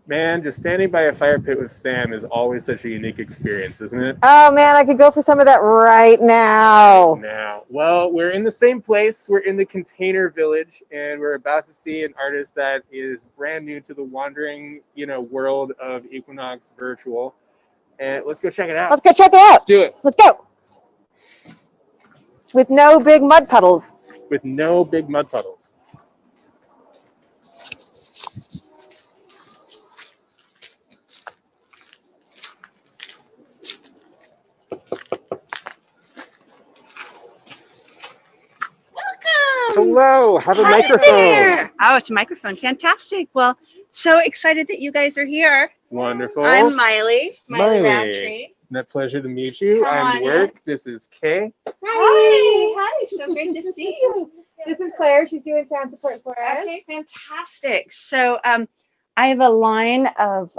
Man, just standing by a fire pit with Sam is always such a unique experience, isn't it? Oh man, I could go for some of that right now. Now, well, we're in the same place. We're in the Container Village, and we're about to see an artist that is brand new to the wandering, world of Equinox Virtual. And let's go check it out. Let's go check it out. Let's do it. Let's go. With no big mud puddles. With no big mud puddles. Hello, have a microphone. There. Oh, it's a microphone. Fantastic. Well, so excited that you guys are here. Wonderful. I'm Miley Roundtree. A pleasure to meet you. Come I'm on Work. in. This is Kay. Hi. So great to see you. This is Claire. She's doing sound support for us. Okay, fantastic. So I have a line of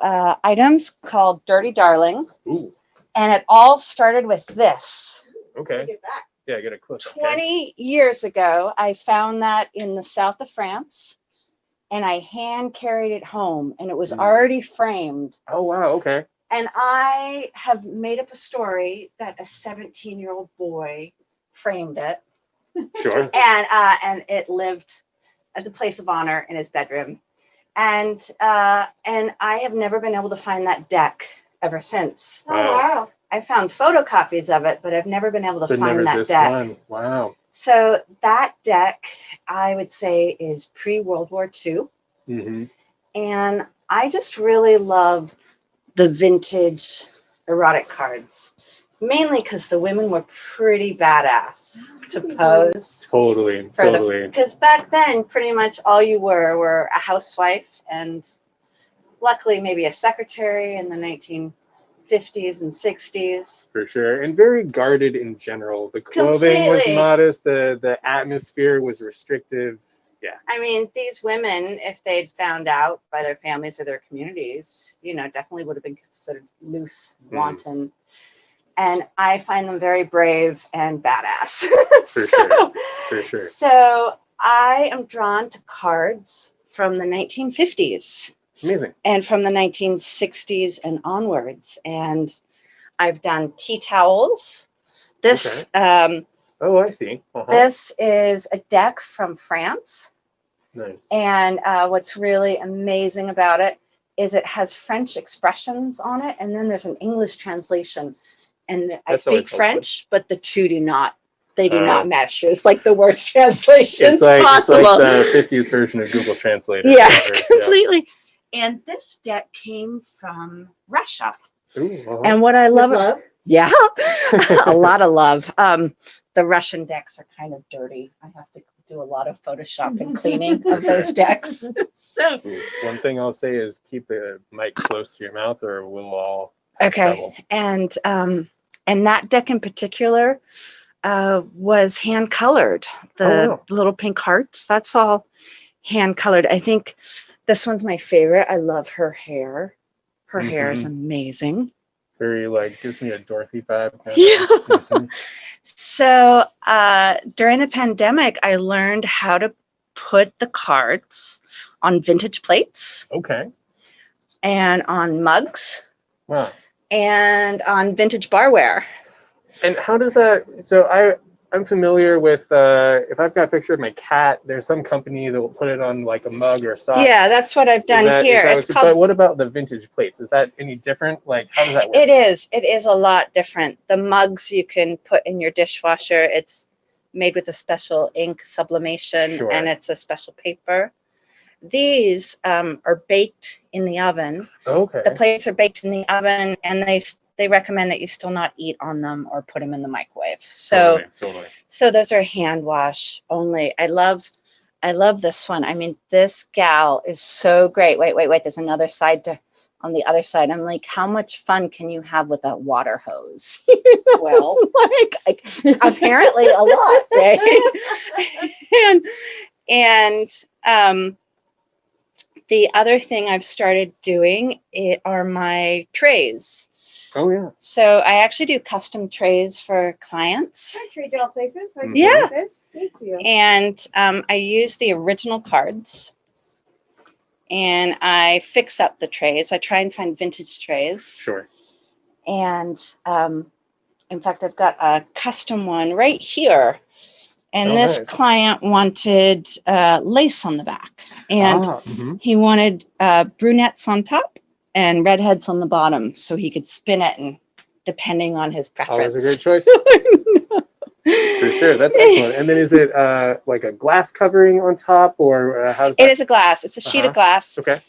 items called Dirty Darling. Ooh, And it all started with this. okay. Get back. Yeah, get a close. 20 years ago, I found that in the south of France, and I hand carried it home, and it was already framed. Oh, wow, okay. And I have made up a story that a 17-year-old boy framed it, Sure. and it lived as a place of honor in his bedroom. And I have never been able to find that deck ever since. Oh wow. I found photocopies of it, but I've never been able to But find never that this deck. one. Wow. So that deck, I would say, is pre-World War II. Mm-hmm. And I just really love the vintage erotic cards, mainly because the women were pretty badass to pose. Totally. Because back then, pretty much all you were a housewife and luckily maybe a secretary in the 1950s and 60s. For sure. And very guarded in general. The clothing was Completely. modest. The atmosphere was restrictive. Yeah. I mean, these women, if they'd found out by their families or their communities, definitely would have been considered loose, wanton. And I find them very brave and badass. For sure. So I am drawn to cards from the 1950s. Amazing. And from the 1960s and onwards. And I've done tea towels. This Oh, I see. Uh-huh. this is a deck from France. Nice. And what's really amazing about it is it has French expressions on it, and then there's an English translation. And I That's speak always French, but the two do not. They do not mesh. It's like the worst translation possible. It's like the 50s version of Google Translate. Yeah, completely. And this deck came from Russia. Ooh, uh-huh. And what I love, Love. yeah, a lot of love. The Russian decks are kind of dirty. I have to do a lot of Photoshop and cleaning of those decks. So, Ooh, one thing I'll say is keep the mic close to your mouth or we'll all okay. trouble. And that deck in particular was hand colored. The little pink hearts, that's all hand colored. I think this one's my favorite. I love her hair. Her hair is amazing. Very gives me a Dorothy vibe. Yeah. Mhm. So during the pandemic, I learned how to put the cards on vintage plates Okay. and on mugs Wow. and on vintage barware. And how does that? So I'm familiar with if I've got a picture of my cat, there's some company that will put it on like a mug or a sock. Yeah, that's what I've done here. It's called. But what about the vintage plates? Is that any different? Like, how does that work? It is. It is a lot different. The mugs you can put in your dishwasher. It's made with a special ink sublimation, Sure. and it's a special paper. These are baked in the oven. Okay. The plates are baked in the oven, and they recommend that you still not eat on them or put them in the microwave. So, Totally. so those are hand wash only. I love this one. I mean, this gal is so great. Wait. There's another side on the other side. I'm like, how much fun can you have with a water hose? Well, like apparently a lot, right? and the other thing I've started doing are my trays. Oh yeah. So I actually do custom trays for clients. I trade y'all places. So I can Yeah. do this. Thank you. And I use the original cards and I fix up the trays. I try and find vintage trays. Sure. And in fact, I've got a custom one right here. And Oh, this nice. client wanted lace on the back. And mhm. he wanted brunettes on top and redheads on the bottom so he could spin it, and depending on his preference. Always a great choice. For sure. That's excellent. And then is it like a glass covering on top, or how's that? It is a glass. It's a sheet of glass. Okay.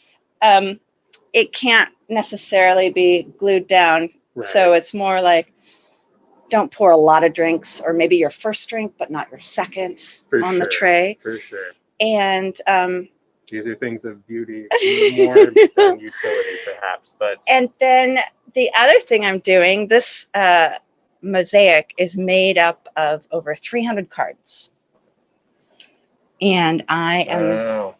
It can't necessarily be glued down. Right. So it's more like, don't pour a lot of drinks, or maybe your first drink, but not your second on the tray. For sure. And these are things of beauty more than utility, perhaps. But and then the other thing I'm doing, this mosaic is made up of over 300 cards. And I am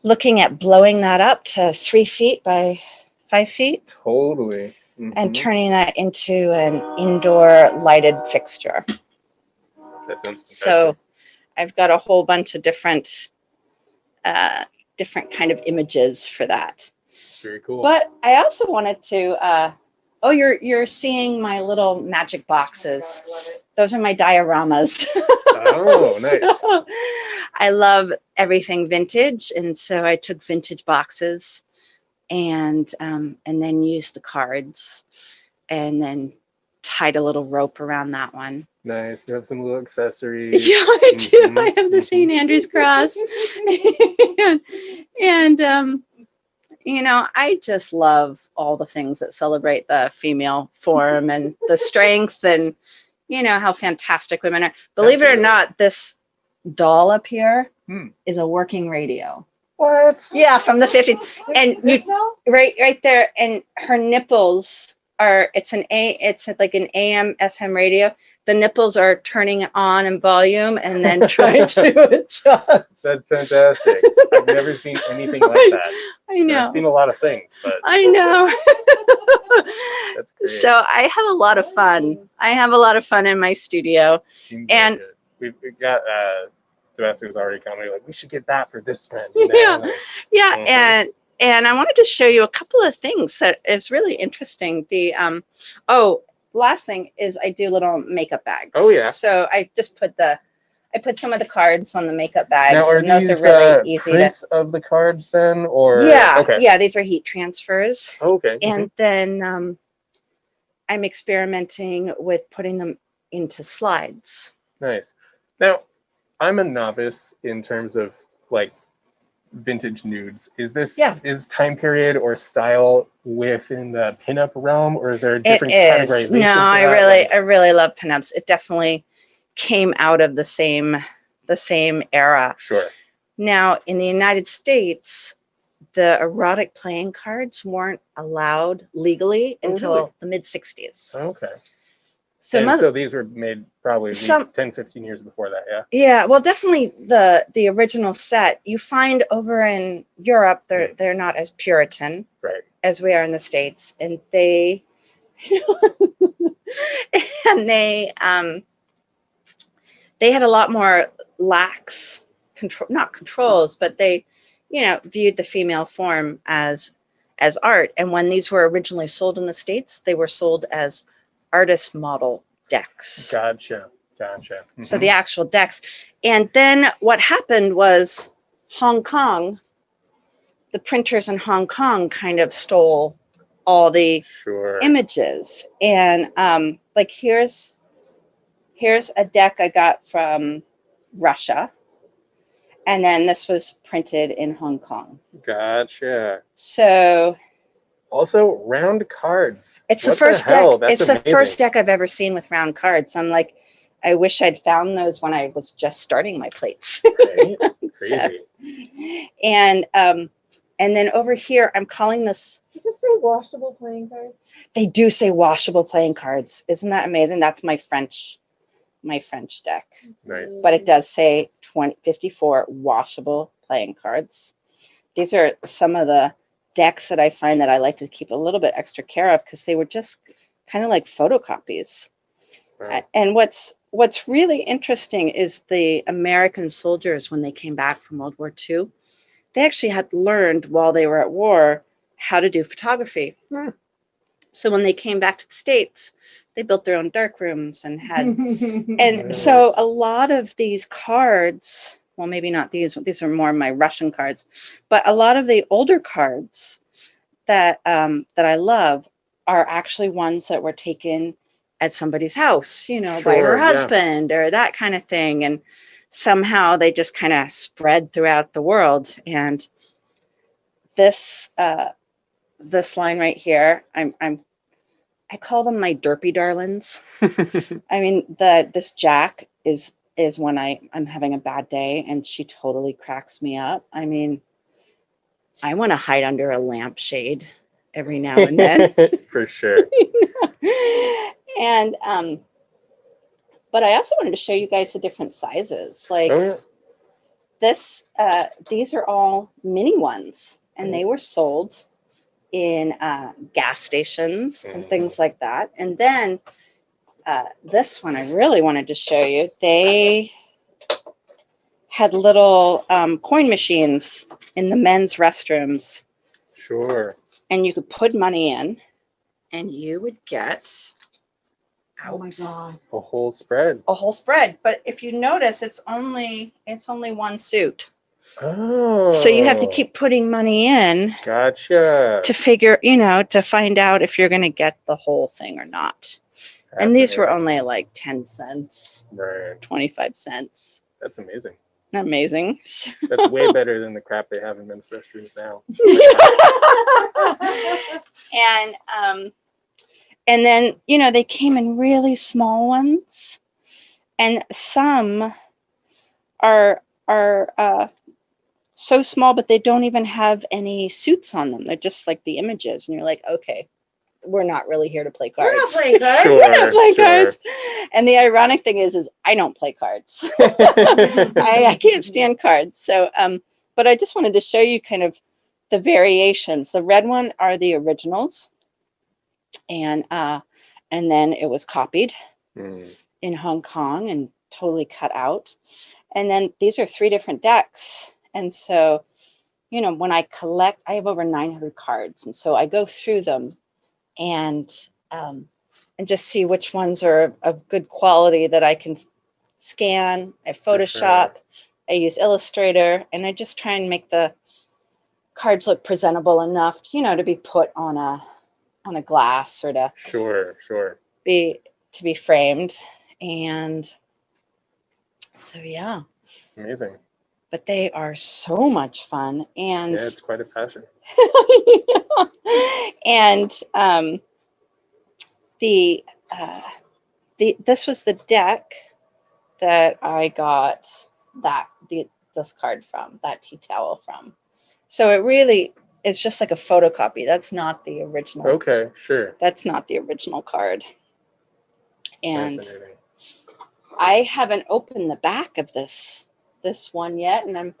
looking at blowing that up to 3 feet by 5 feet. Totally. And turning that into an indoor lighted fixture. That sounds fantastic. So I've got a whole bunch of different kind of images for that. Very cool. But I also wanted to you're seeing my little magic boxes. Those are my dioramas. Oh, nice. I love everything vintage, and so I took vintage boxes and then used the cards and then tied a little rope around that one. Nice. You have some little accessories. Yeah, I do. I have the St. Andrew's cross. and I just love all the things that celebrate the female form and the strength, and how fantastic women are. Believe it or not, this doll up here is a working radio. What? Yeah, from the 50s. And right there, and her nipples are, it's like an AM FM radio. The nipples are turning on in volume and then trying to adjust. That's fantastic. I've never seen anything like that. I know. I've seen a lot of things, but I know. that's great. So I have a lot of fun. I have a lot of fun in my studio. Seems and we've got Sebastian's already commented like, we should get that for this friend. And I wanted to show you a couple of things that is really interesting. The last thing is I do little makeup bags. Oh yeah. So I just put some of the cards on the makeup bags. Now, are and those these are really easy prints of the cards then, or yeah, these are heat transfers. Okay. And then I'm experimenting with putting them into slides. Nice. Now, I'm a novice in terms of like vintage nudes. Is this is time period or style within the pinup realm, or is there a different categorization? No, I really love pinups. It definitely came out of the same era. Sure. Now, in the United States, the erotic playing cards weren't allowed legally until the mid 60s. Okay. So, so these were made probably at least 10, 15 years before that, yeah? Yeah, well, definitely the original set you find over in Europe, they're not as Puritan as we are in the States. And they they had a lot more lax not controls, but they, viewed the female form as art. And when these were originally sold in the States, they were sold as artist model decks. Gotcha. Mm-hmm. So the actual decks. And then what happened was Hong Kong, the printers in Hong Kong kind of stole all the images. And like here's a deck I got from Russia. And then this was printed in Hong Kong. Gotcha. So also round cards. It's the first deck. It's the first deck I've ever seen with round cards. I'm like, I wish I'd found those when I was just starting my plates. Right? Crazy. And then over here, I'm calling this. Does it say washable playing cards? They do say washable playing cards. Isn't that amazing? That's my French deck. Nice. But it does say 54 washable playing cards. These are some of the decks that I find that I like to keep a little bit extra care of because they were just kind of like photocopies. Right. And what's really interesting is the American soldiers, when they came back from World War II, they actually had learned while they were at war how to do photography. Hmm. So when they came back to the States, they built their own dark rooms and had, and Nice. so a lot of these cards, well, maybe not these are more my Russian cards, but a lot of the older cards that that I love are actually ones that were taken at somebody's house, you know, by her Sure, yeah. husband or that kind of thing. And somehow they just kind of spread throughout the world. And this this line right here, I call them my derpy darlings. I mean, this Jack is when I'm having a bad day, and she totally cracks me up. I mean, I want to hide under a lampshade every now and then. For sure. And but I also wanted to show you guys the different sizes. Like Oh, yeah. this, these are all mini ones, and they were sold in gas stations and things like that. And then this one I really wanted to show you. They had little coin machines in the men's restrooms, Sure. and you could put money in, and you would get Oh my God. A whole spread. a whole spread. But if you notice, it's only one suit. Oh. So you have to keep putting money in Gotcha. to figure, you know, to find out if you're going to get the whole thing or not. And these were only like 10 cents, right. 25 cents. That's amazing. Amazing. That's way better than the crap they have in men's restrooms now. And then, you know, they came in really small ones, and some are so small, but they don't even have any suits on them. They're just like the images, and you're like, okay, we're not really here to play cards. We're not playing cards. Sure, We're not playing sure. cards. And the ironic thing is I don't play cards. I can't stand cards. So, but I just wanted to show you kind of the variations. The red one are the originals, and then it was copied in Hong Kong and totally cut out. And then these are 3 different decks. And so, you know, when I collect, I have over 900 cards, and so I go through them and just see which ones are of good quality that I can scan. I Photoshop, I use Illustrator, and I just try and make the cards look presentable enough, you know, to be put on a glass or to be framed. And so yeah, amazing. But they are so much fun, and yeah, it's quite a passion. And this was the deck that I got this card from, that tea towel from. So it really is just like a photocopy. That's not the original. Okay, sure. That's not the original card. And I haven't opened the back of this one yet, and I'm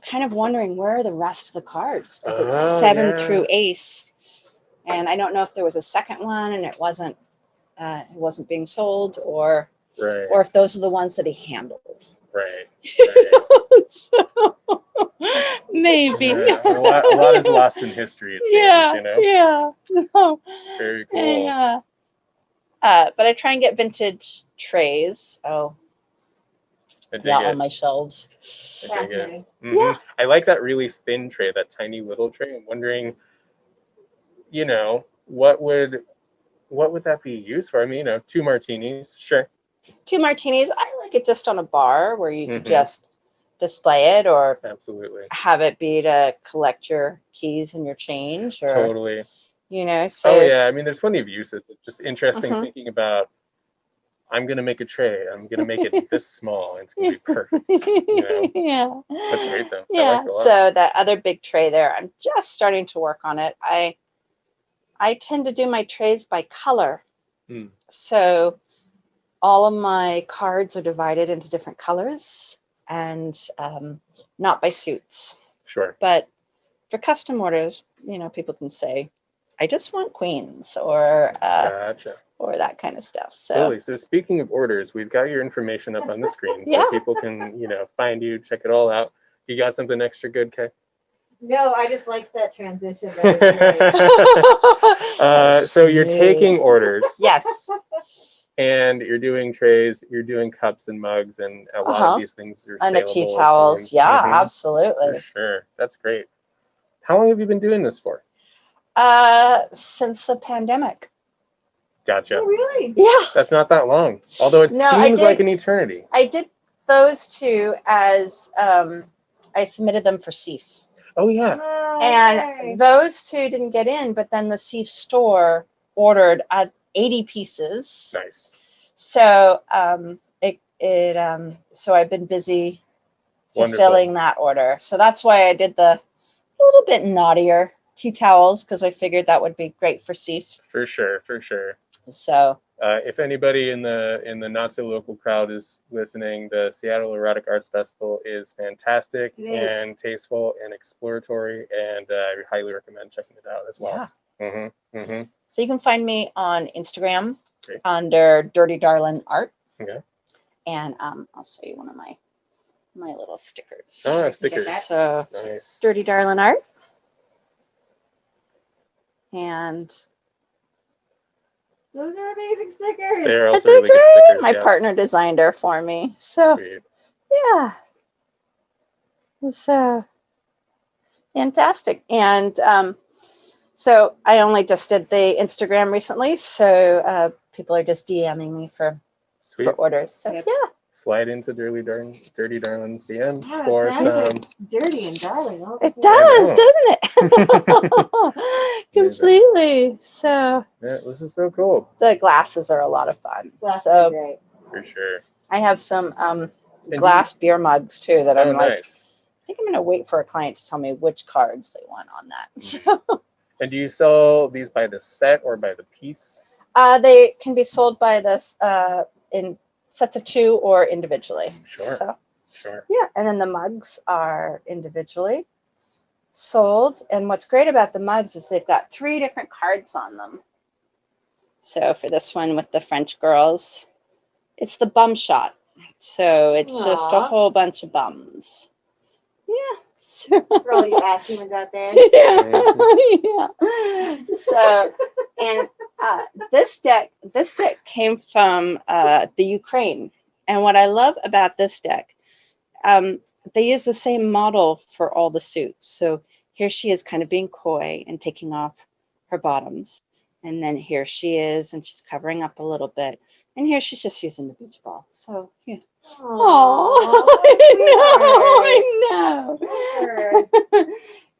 kind of wondering where are the rest of the cards, because it's 7 through ace, and I don't know if there was a second one and it wasn't being sold, or if those are the ones that he handled. Right. So, maybe. Yeah, a lot is lost in history, it seems, you know? Yeah. No. Very cool. And, but I try and get vintage trays. Oh, yeah, on my shelves. I dig it. Yeah. I like that really thin tray, that tiny little tray. I'm wondering, you know, what would that be used for? I mean, you know, 2 martinis, sure. 2 martinis. I like it just on a bar where you can just display it, or absolutely have it be to collect your keys and your change, or totally, you know. So oh yeah, I mean, there's plenty of uses. It's just interesting thinking about, I'm gonna make a tray, I'm gonna make it this small, and it's gonna be perfect, you know? Yeah, that's great though. Yeah. I like it a lot. So that other big tray there, I'm just starting to work on it. I tend to do my trays by color. So all of my cards are divided into different colors, and not by suits. Sure. But for custom orders, you know, people can say, I just want queens, or Gotcha. or that kind of stuff. So totally. So speaking of orders, we've got your information up on the screen, so people can, you know, find you, check it all out. You got something extra good, Kay? No, I just like that transition. That was great. So you're taking orders. Yes. And you're doing trays, you're doing cups and mugs, and a lot of these things are And the saleable. tea it towels. seems. Yeah, For absolutely. sure. That's great. How long have you been doing this for? Since the pandemic. Gotcha. Oh, really? Yeah. That's not that long. Although it No, I seems did- like an eternity. I did those two as I submitted them for CEIF. Oh, yeah. And those two didn't get in, but then the CEIF store ordered 80 pieces. Nice. So so I've been busy fulfilling that order. So that's why I did the little bit naughtier tea towels, because I figured that would be great for CEIF. For sure, for sure. So if anybody in the not so local crowd is listening, the Seattle Erotic Arts Festival is fantastic and tasteful and exploratory, and I highly recommend checking it out as well. Yeah. So you can find me on Instagram under Dirty Darlin Art. Okay. And I'll show you one of my little stickers. Oh, stickers. So nice. Dirty Darlin Art. And those are amazing stickers. They're also really good stickers. My partner designed her for me. So sweet. Yeah. So fantastic. And so I only just did the Instagram recently. So people are just DMing me for orders. So yeah. Slide into Dirty Darlin's DM for some. Dirty and darling. It does, doesn't it? Completely. So yeah, this is so cool. The glasses are a lot of fun. Glasses are great. For sure. I have some glass beer mugs too that I'm like, nice. I think I'm gonna wait for a client to tell me which cards they want on that. So. And do you sell these by the set or by the piece? They can be sold by this in sets of 2 or individually. Sure. So, sure. Yeah, and then the mugs are individually sold. And what's great about the mugs is they've got 3 different cards on them. So for this one with the French girls, it's the bum shot. So it's just a whole bunch of bums. Yeah. For all you ass humans out there. Yeah. So, and this deck came from the Ukraine. And what I love about this deck, they use the same model for all the suits. So here she is kind of being coy and taking off her bottoms. And then here she is, and she's covering up a little bit. And here she's just using the beach ball. So, yeah. Oh, I know.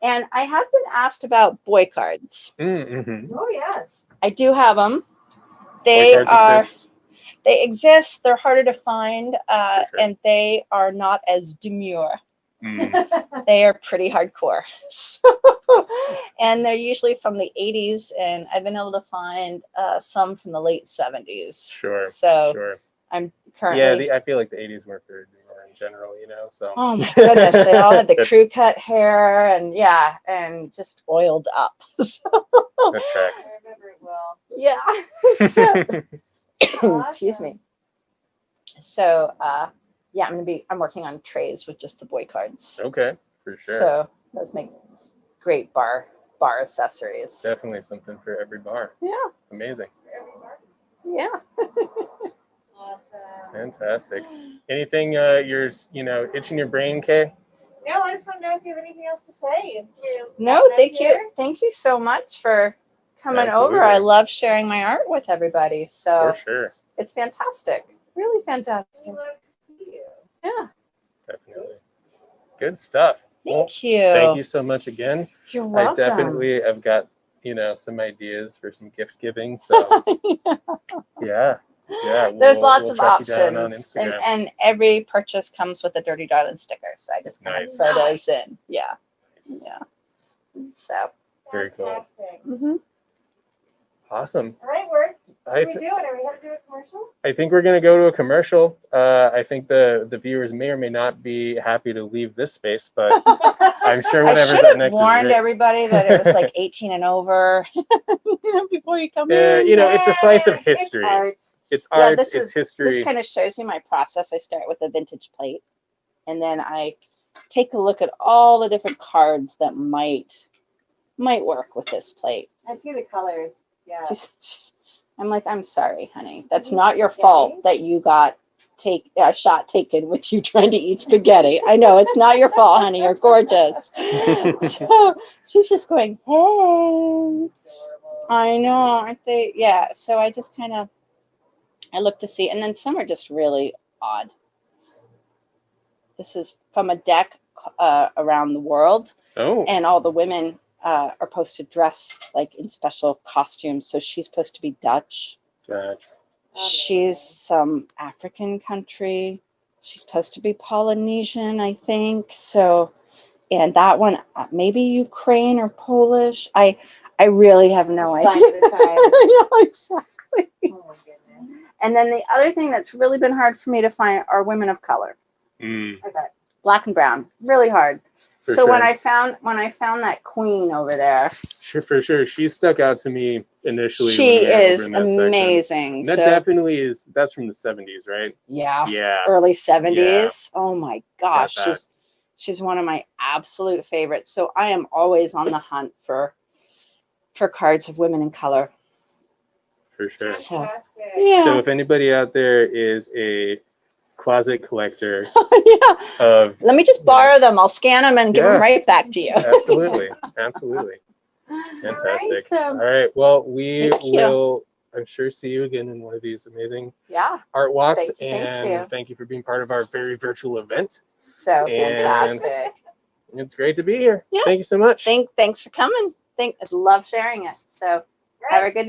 And I have been asked about boy cards. Mm-hmm. Oh, yes. I do have them. They exist. They're harder to find, and they are not as demure. They are pretty hardcore. And they're usually from the 80s, and I've been able to find some from the late 70s. Sure. So sure. I'm currently. Yeah, I feel like the 80s were very demure in general, you know. So. Oh my goodness, they all had the crew cut hair, and and just oiled up. That tracks. I remember it well. Yeah. Awesome. Excuse me. So yeah, I'm working on trays with just the boy cards. Okay, for sure. So those make great bar accessories. Definitely something for every bar. Yeah. Amazing. Yeah. Awesome. Fantastic. Anything you're itching your brain, Kay? No, I just want to know if you have anything else to say. No, thank you. Thank you so much for coming over. I love sharing my art with everybody. So for sure. It's fantastic. Really fantastic. We love to see you. Yeah. Definitely. Good stuff. Thank you. Thank you so much again. You're welcome. I definitely have got, some ideas for some gift giving. So yeah. There's lots of track you down options. on Instagram. And every purchase comes with a Dirty Darlin sticker. So I just kind of throw those in. Yeah. Nice. Yeah. So very cool. mm-hmm. Awesome. All right, what are we doing? Are we headed to a commercial? I think we're going to go to a commercial. I think the viewers may or may not be happy to leave this space, but I'm sure whatever's up next is warned everybody that it was like 18 and over before you come in. It's a slice of history. It's art. It's history. This kind of shows you my process. I start with a vintage plate, and then I take a look at all the different cards that might work with this plate. I see the colors. Yeah. I'm like, I'm sorry, honey. That's not your fault that you got a shot taken with you trying to eat spaghetti. I know it's not your fault, honey. You're gorgeous. So she's just going, hey. I know, aren't they? Yeah. So I just I look to see, and then some are just really odd. This is from a deck around the world. Oh. And all the women are supposed to dress like in special costumes. So she's supposed to be Dutch. Gotcha. She's some African country. She's supposed to be Polynesian, I think. So, and that one, maybe Ukraine or Polish. I really have no idea. I know, exactly. Oh my goodness. And then the other thing that's really been hard for me to find are women of color. Mm. I bet. Black and brown, really hard. For So sure. when I found that queen over there, For sure, she stuck out to me initially. she when we were is over in that section. amazing. That So, definitely is. That's from the 70s, right? yeah, Yeah. early 70s. Yeah. Oh my gosh, Got that. she's one of my absolute favorites. So I am always on the hunt for cards of women in color. For sure. So, Fantastic. yeah. So if anybody out there is a closet collector Yeah. of, Let me just borrow them. I'll scan them and give Yeah. them right back to you. absolutely, absolutely, fantastic. All right, well, we Thank you. will, I'm sure, see you again in one of these amazing Yeah. art walks. Thank you, thank and you. thank you for being part of our very virtual event. So And- fantastic. It's great to be here. Yeah. Thank you so much. Thanks for coming. I love sharing it. So have a good